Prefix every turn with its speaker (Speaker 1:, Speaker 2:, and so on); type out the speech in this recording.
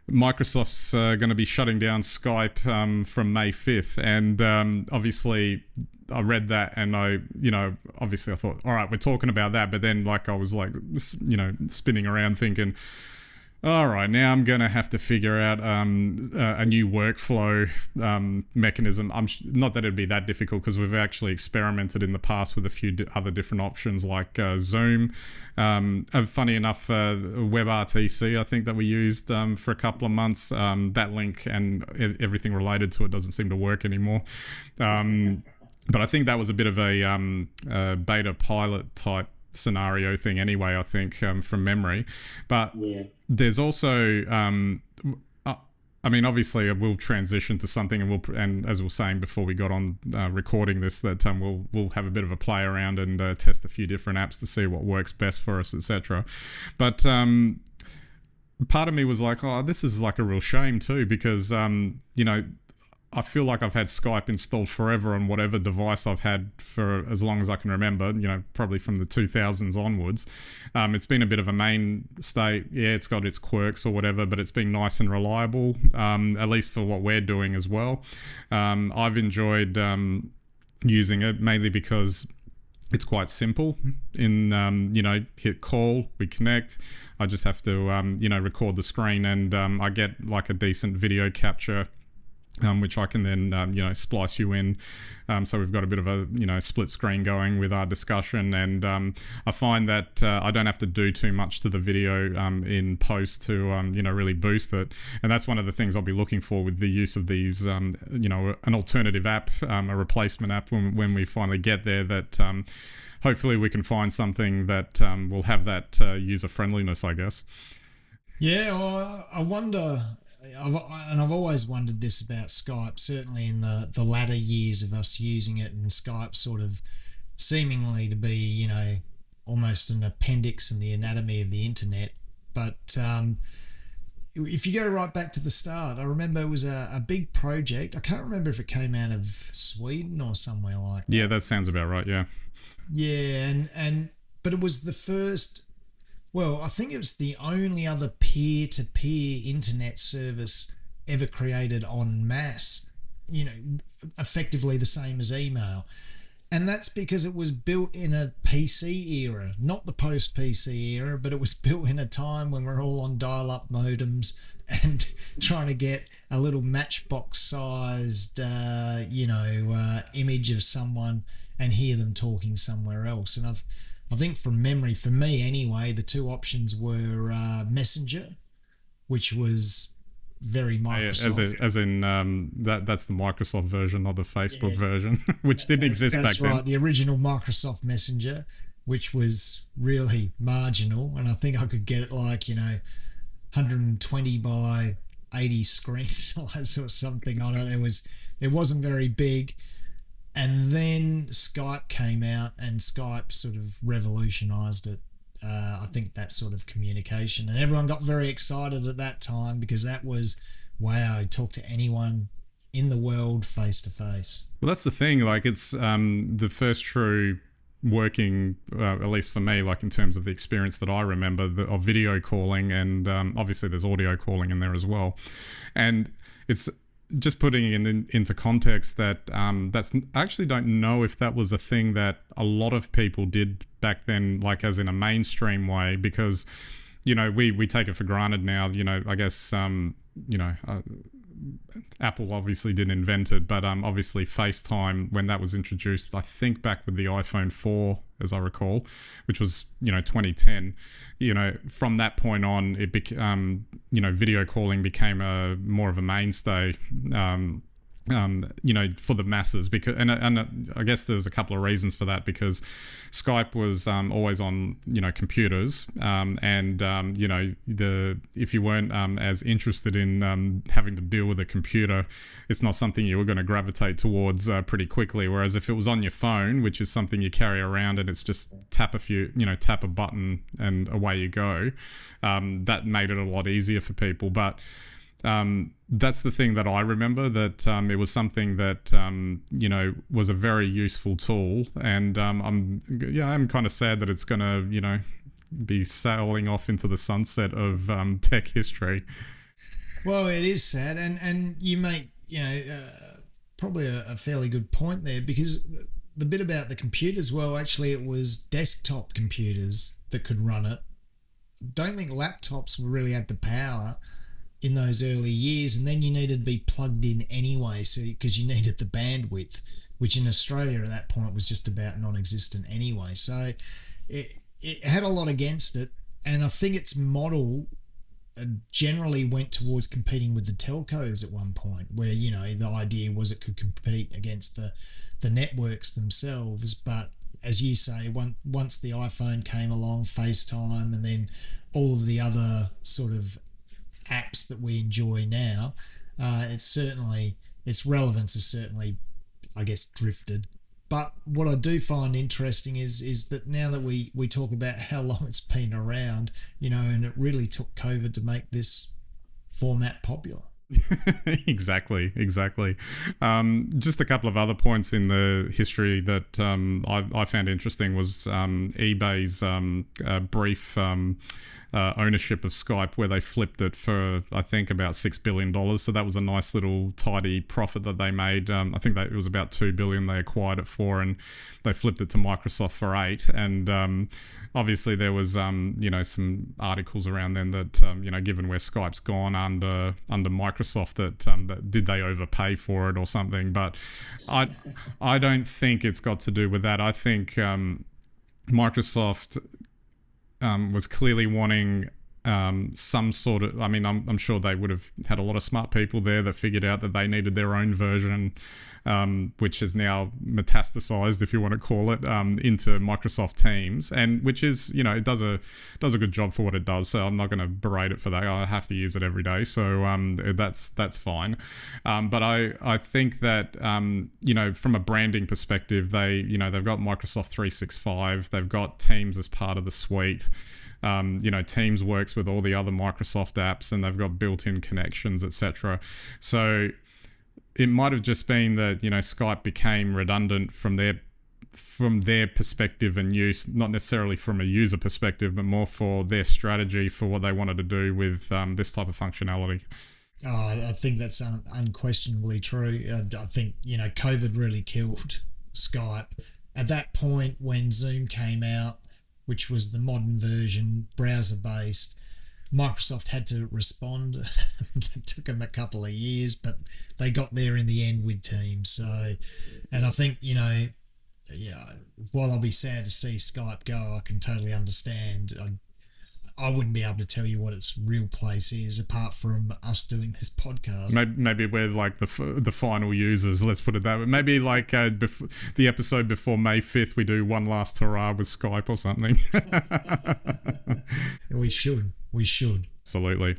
Speaker 1: Microsoft's going to be shutting down Skype from May 5th. And obviously, I read that and obviously I thought, all right, we're talking about that. But then, like, I was like, spinning around thinking, all right, now I'm going to have to figure out a new workflow mechanism. Not that it'd be that difficult because we've actually experimented in the past with a few other different options like Zoom. Funny enough, WebRTC, I think that we used for a couple of months. That link and everything related to it doesn't seem to work anymore. But I think that was a bit of a beta pilot type scenario thing anyway, I think, from memory. But there's also obviously we'll transition to something, and as we were saying before we got on recording this, that we'll have a bit of a play around and test a few different apps to see what works best for us, etc. But part of me was like, oh, this is like a real shame too, because I feel like I've had Skype installed forever on whatever device I've had for as long as I can remember, probably from the 2000s onwards. It's been a bit of a mainstay. Yeah, it's got its quirks or whatever, but it's been nice and reliable, at least for what we're doing as well. I've enjoyed using it mainly because it's quite simple hit call, we connect. I just have to, record the screen and I get like a decent video capture which I can then, splice you in. So we've got a bit of a, split screen going with our discussion. And I find that I don't have to do too much to the video in post to, really boost it. And that's one of the things I'll be looking for with the use of these, an alternative app, a replacement app when we finally get there, that hopefully we can find something that will have that user friendliness, I guess.
Speaker 2: Yeah, well, I wonder... I've always wondered this about Skype, certainly in the latter years of us using it, and Skype sort of seemingly to be, almost an appendix in the anatomy of the internet. But if you go right back to the start, I remember it was a big project. I can't remember if it came out of Sweden or somewhere like that.
Speaker 1: Yeah, that sounds about right, yeah.
Speaker 2: Yeah, but it was the first... Well, I think it was the only other peer-to-peer internet service ever created en masse, effectively the same as email. And that's because it was built in a PC era, not the post-PC era, but it was built in a time when we're all on dial-up modems and trying to get a little matchbox-sized, image of someone and hear them talking somewhere else. And I think from memory, for me anyway, the two options were Messenger, which was very Microsoft.
Speaker 1: As in that's the Microsoft version, not the Facebook version, which didn't exist back then.
Speaker 2: That's right, the original Microsoft Messenger, which was really marginal, and I think I could get it like 120 by 80 screen size or something on it. It wasn't very big. And then Skype came out, and Skype sort of revolutionised it. I think that sort of communication, and everyone got very excited at that time because that was, wow, talk to anyone in the world face to face.
Speaker 1: Well, that's the thing. Like, it's the first true working, at least for me, like in terms of the experience that I remember of video calling, and obviously there's audio calling in there as well, and it's. Just putting it into context that that's I actually don't know if that was a thing that a lot of people did back then, like as in a mainstream way, because we take it for granted now. I guess Apple obviously didn't invent it, but obviously FaceTime, when that was introduced, I think back with the iPhone 4, as I recall, which was 2010. From that point on, it video calling became more of a mainstay. For the masses, because and I guess there's a couple of reasons for that, because Skype was always on computers, and if you weren't as interested in having to deal with a computer, it's not something you were going to gravitate towards pretty quickly. Whereas if it was on your phone, which is something you carry around and it's just tap a button and away you go, that made it a lot easier for people. But that's the thing that I remember, that it was something that was a very useful tool, and I'm kind of sad that it's gonna be sailing off into the sunset of tech history.
Speaker 2: Well, it is sad, and you make probably a fairly good point there, because the bit about the computers, well, actually, it was desktop computers that could run it. Don't think laptops really had the power in those early years, and then you needed to be plugged in anyway, so because you needed the bandwidth, which in Australia at that point was just about non-existent anyway. So it had a lot against it, and I think its model generally went towards competing with the telcos at one point, where the idea was it could compete against the networks themselves. But as you say, once the iPhone came along, FaceTime, and then all of the other sort of apps that we enjoy now, its relevance has certainly, I guess, drifted. But what I do find interesting is that now that we talk about how long it's been around, and it really took COVID to make this format popular.
Speaker 1: Exactly. Just a couple of other points in the history that I found interesting was eBay's brief ownership of Skype, where they flipped it for, I think, about $6 billion. So that was a nice little tidy profit that they made. I think that it was about $2 billion they acquired it for, and they flipped it to Microsoft for $8 billion. And obviously there was some articles around then that given where Skype's gone under Microsoft, that did they overpay for it or something. But I don't think it's got to do with that. I think Microsoft was clearly wanting some sort of, I'm sure they would have had a lot of smart people there that figured out that they needed their own version, which is now metastasized, if you want to call it, into Microsoft Teams, and which is, it does a good job for what it does. So I'm not going to berate it for that. I have to use it every day, so that's fine. But I think that from a branding perspective, they've got Microsoft 365, they've got Teams as part of the suite. Teams works with all the other Microsoft apps, and they've got built-in connections, etc. So it might have just been that Skype became redundant from their perspective and use, not necessarily from a user perspective, but more for their strategy for what they wanted to do with this type of functionality.
Speaker 2: Oh, I think that's unquestionably true. I think COVID really killed Skype. At that point, when Zoom came out, which was the modern version, browser-based, Microsoft had to respond. It took them a couple of years, but they got there in the end with Teams. So, and I think, while I'll be sad to see Skype go, I can totally understand. I wouldn't be able to tell you what its real place is apart from us doing this podcast.
Speaker 1: Maybe we're like the final users, let's put it that way. Maybe like the episode before May 5th, we do one last hurrah with Skype or something.
Speaker 2: We should. Absolutely.